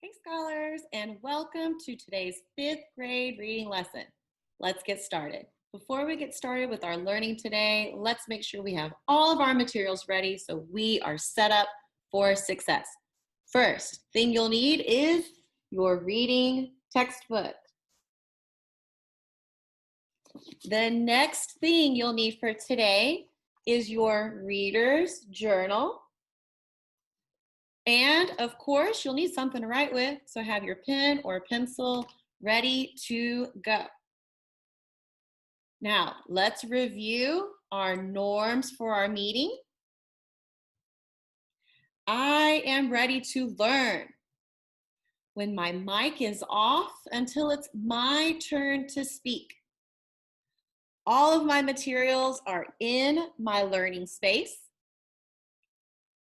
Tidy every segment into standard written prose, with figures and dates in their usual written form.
Hey scholars, and welcome to today's 5th grade reading lesson. Let's get started. Before we get started with our learning today, let's make sure we have all of our materials ready so we are set up for success. First thing you'll need is your reading textbook. The next thing you'll need for today is your reader's journal. And of course, you'll need something to write with, so have your pen or pencil ready to go. Now, let's review our norms for our meeting. I am ready to learn when my mic is off until it's my turn to speak. All of my materials are in my learning space.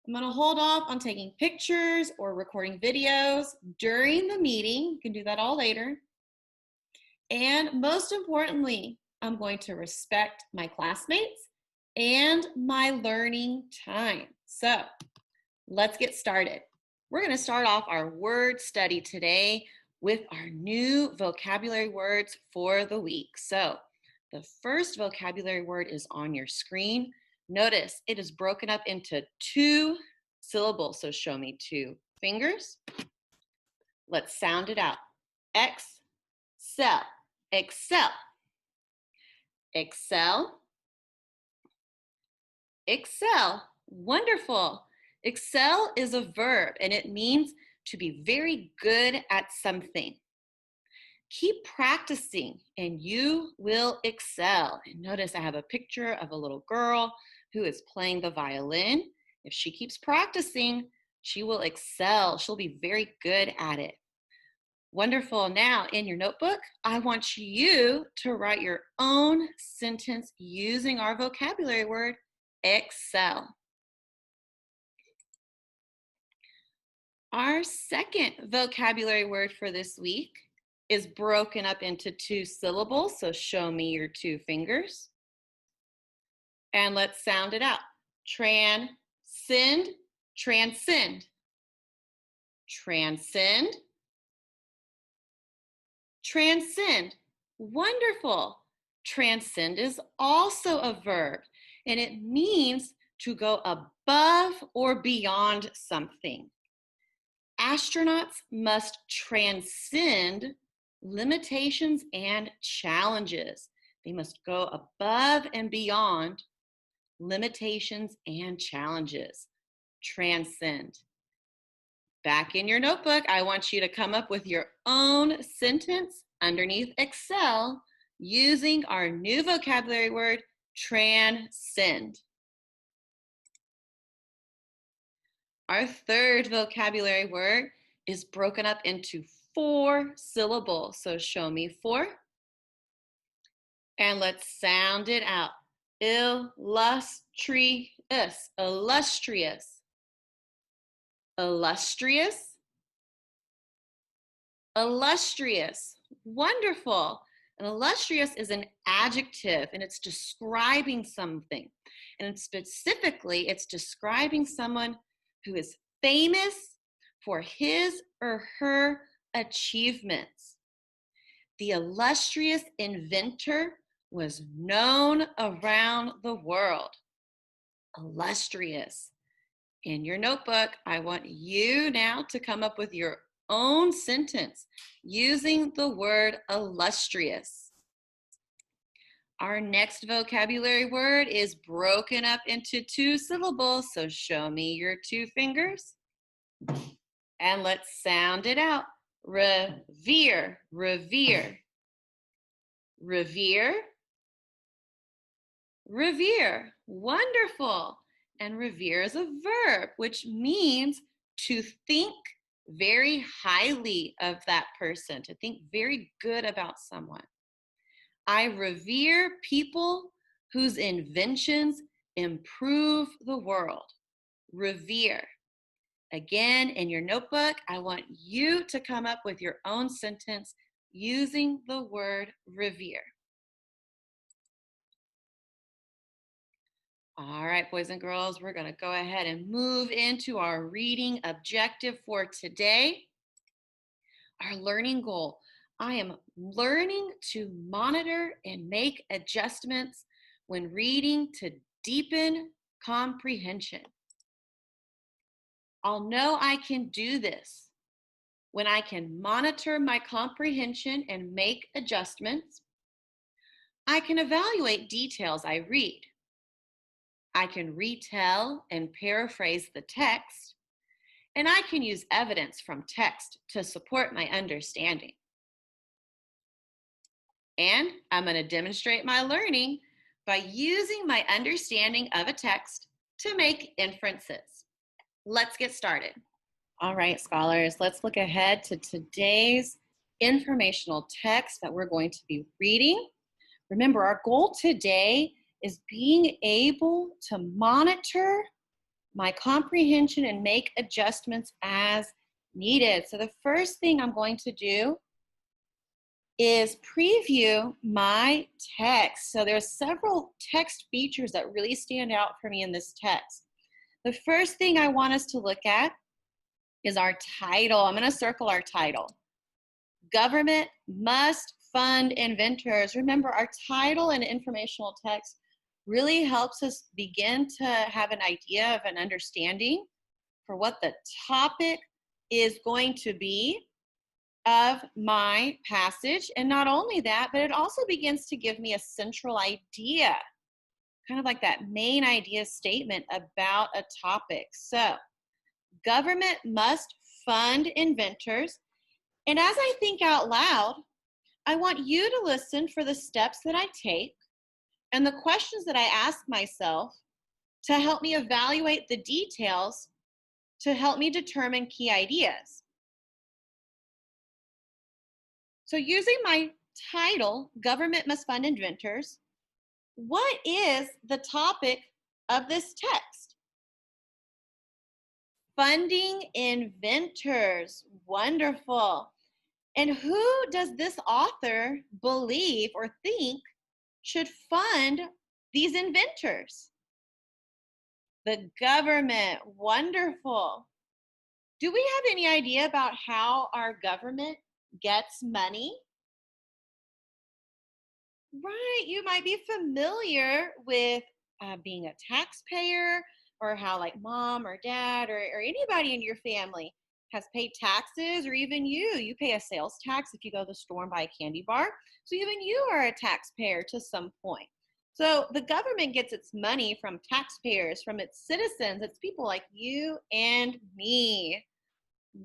I'm going to hold off on taking pictures or recording videos during the meeting. You can do that all later. And most importantly, I'm going to respect my classmates and my learning time. So let's get started. We're going to start off our word study today with our new vocabulary words for the week. So the first vocabulary word is on your screen. Notice it is broken up into 2 syllables, so show me 2 fingers. Let's sound it out. Excel, excel, excel, excel. Wonderful. Excel is a verb and it means to be very good at something. Keep practicing and you will excel. And notice I have a picture of a little girl who is playing the violin. If she keeps practicing, she will excel. She'll be very good at it. Wonderful. Now, in your notebook, I want you to write your own sentence using our vocabulary word, excel. Our second vocabulary word for this week is broken up into 2 syllables, so show me your 2 fingers. And let's sound it out. Transcend, transcend, transcend, transcend. Wonderful. Transcend is also a verb, and it means to go above or beyond something. Astronauts must transcend limitations and challenges. They must go above and beyond limitations and challenges. Transcend. Back in your notebook, I want you to come up with your own sentence underneath excel using our new vocabulary word, transcend. Our third vocabulary word is broken up into 4 syllables. So show me 4. And let's sound it out. Illustrious, illustrious, illustrious, illustrious. Wonderful. An illustrious is an adjective and it's describing something. And specifically, it's describing someone who is famous for his or her achievements. The illustrious inventor was known around the world. Illustrious. In your notebook, I want you now to come up with your own sentence using the word illustrious. Our next vocabulary word is broken up into 2 syllables, so show me your 2 fingers. And let's sound it out. Revere, revere, revere, revere. Wonderful. And revere is a verb, which means to think very highly of that person, to think very good about someone. I revere people whose inventions improve the world. Revere. Again, in your notebook, I want you to come up with your own sentence using the word revere. All right, boys and girls, we're going to go ahead and move into our reading objective for today. our learning goal. I am learning to monitor and make adjustments when reading to deepen comprehension. I'll know I can do this when I can monitor my comprehension and make adjustments. I can evaluate details I read. I can retell and paraphrase the text, and I can use evidence from text to support my understanding. And I'm going to demonstrate my learning by using my understanding of a text to make inferences. Let's get started. All right, scholars, let's look ahead to today's informational text that we're going to be reading. Remember, our goal today is being able to monitor my comprehension and make adjustments as needed. So the first thing I'm going to do is preview my text. So there's several text features that really stand out for me in this text. The first thing I want us to look at is our title. I'm going to circle our title. Government must fund inventors. Remember, our title and informational text really helps us begin to have an idea of an understanding for what the topic is going to be of my passage. And not only that, but it also begins to give me a central idea, kind of like that main idea statement about a topic. So, government must fund inventors. And as I think out loud, I want you to listen for the steps that I take and the questions that I ask myself to help me evaluate the details to help me determine key ideas. So using my title, Government Must Fund Inventors, what is the topic of this text? Funding inventors. Wonderful. And who does this author believe or think should fund these inventors? The government. Wonderful. Do we have any idea about how our government gets money? Right, you might be familiar with being a taxpayer, or how like mom or dad or anybody in your family has paid taxes, or even you pay a sales tax if you go to the store and buy a candy bar. So even you are a taxpayer to some point. So the government gets its money from taxpayers, from its citizens. It's people like you and me.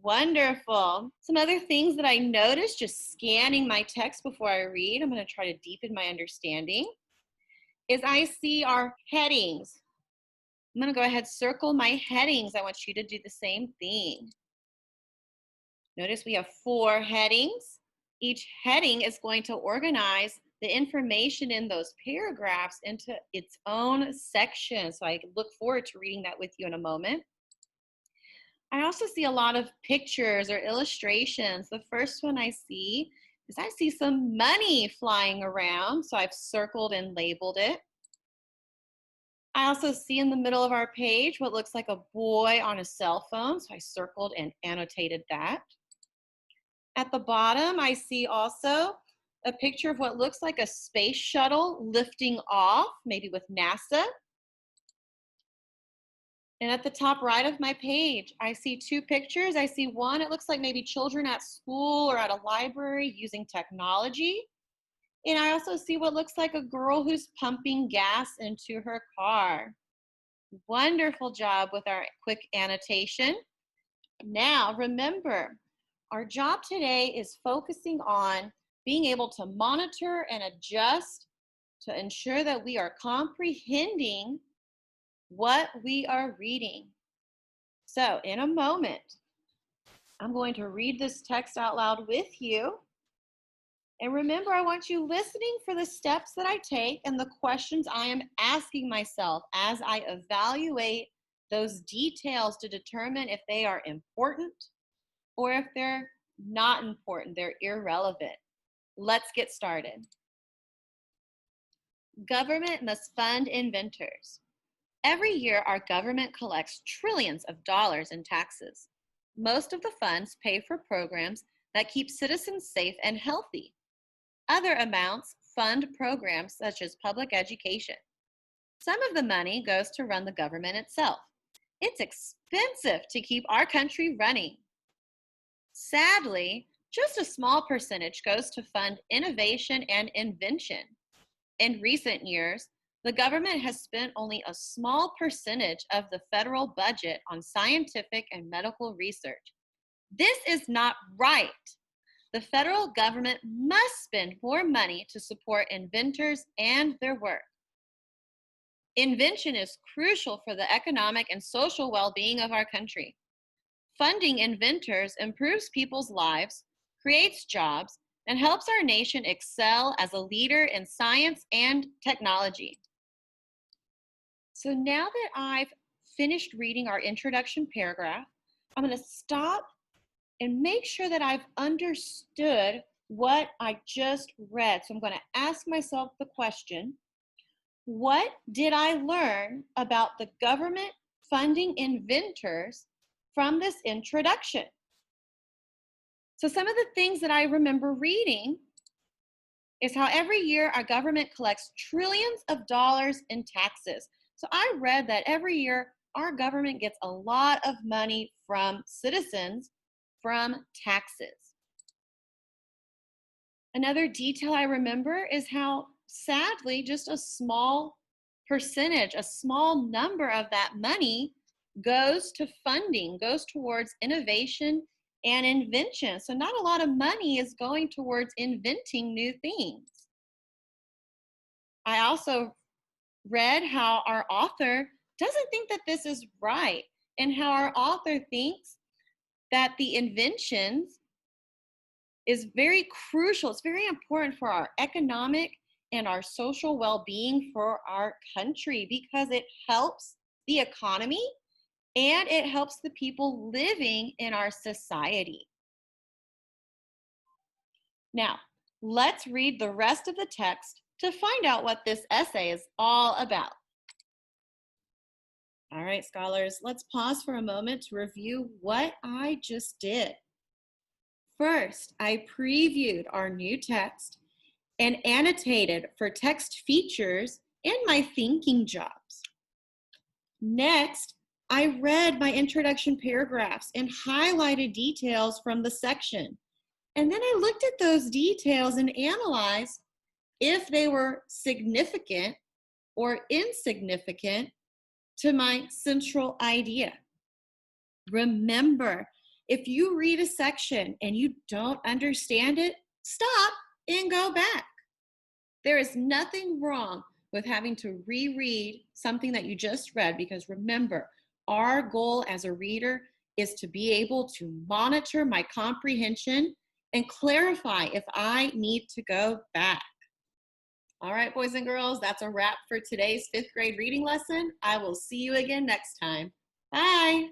Wonderful. Some other things that I noticed just scanning my text before I read, I'm going to try to deepen my understanding, is I see our headings. I'm going to go ahead, circle my headings. I want you to do the same thing. Notice we have 4 headings. Each heading is going to organize the information in those paragraphs into its own section. So I look forward to reading that with you in a moment. I also see a lot of pictures or illustrations. The first one I see is I see some money flying around. So I've circled and labeled it. I also see in the middle of our page what looks like a boy on a cell phone. So I circled and annotated that. At the bottom, I see also a picture of what looks like a space shuttle lifting off, maybe with NASA. And at the top right of my page, I see 2 pictures. I see one, it looks like maybe children at school or at a library using technology. And I also see what looks like a girl who's pumping gas into her car. Wonderful job with our quick annotation. Now, remember, our job today is focusing on being able to monitor and adjust to ensure that we are comprehending what we are reading. So in a moment, I'm going to read this text out loud with you. And remember, I want you listening for the steps that I take and the questions I am asking myself as I evaluate those details to determine if they are important or if they're not important, they're irrelevant. Let's get started. Government must fund inventors. Every year, our government collects trillions of dollars in taxes. Most of the funds pay for programs that keep citizens safe and healthy. Other amounts fund programs such as public education. Some of the money goes to run the government itself. It's expensive to keep our country running. Sadly, just a small percentage goes to fund innovation and invention. In recent years, the government has spent only a small percentage of the federal budget on scientific and medical research. This is not right. The federal government must spend more money to support inventors and their work. Invention is crucial for the economic and social well-being of our country. Funding inventors improves people's lives, creates jobs, and helps our nation excel as a leader in science and technology. So now that I've finished reading our introduction paragraph, I'm going to stop and make sure that I've understood what I just read. So I'm going to ask myself the question, what did I learn about the government funding inventors from this introduction? So some of the things that I remember reading is how every year our government collects trillions of dollars in taxes. So I read that every year our government gets a lot of money from citizens from taxes. Another detail I remember is how sadly just a small percentage, a small number of that money goes to funding, goes towards innovation and invention. So not a lot of money is going towards inventing new things. I also read how our author doesn't think that this is right, and how our author thinks that the inventions is very crucial. It's very important for our economic and our social well-being for our country because it helps the economy and it helps the people living in our society. Now, let's read the rest of the text to find out what this essay is all about. All right, scholars, let's pause for a moment to review what I just did. First, I previewed our new text and annotated for text features and my thinking jobs. Next, I read my introduction paragraphs and highlighted details from the section. And then I looked at those details and analyzed if they were significant or insignificant to my central idea. Remember, if you read a section and you don't understand it, stop and go back. There is nothing wrong with having to reread something that you just read, because remember, our goal as a reader is to be able to monitor my comprehension and clarify if I need to go back. All right, boys and girls, that's a wrap for today's 5th grade reading lesson. I will see you again next time. Bye.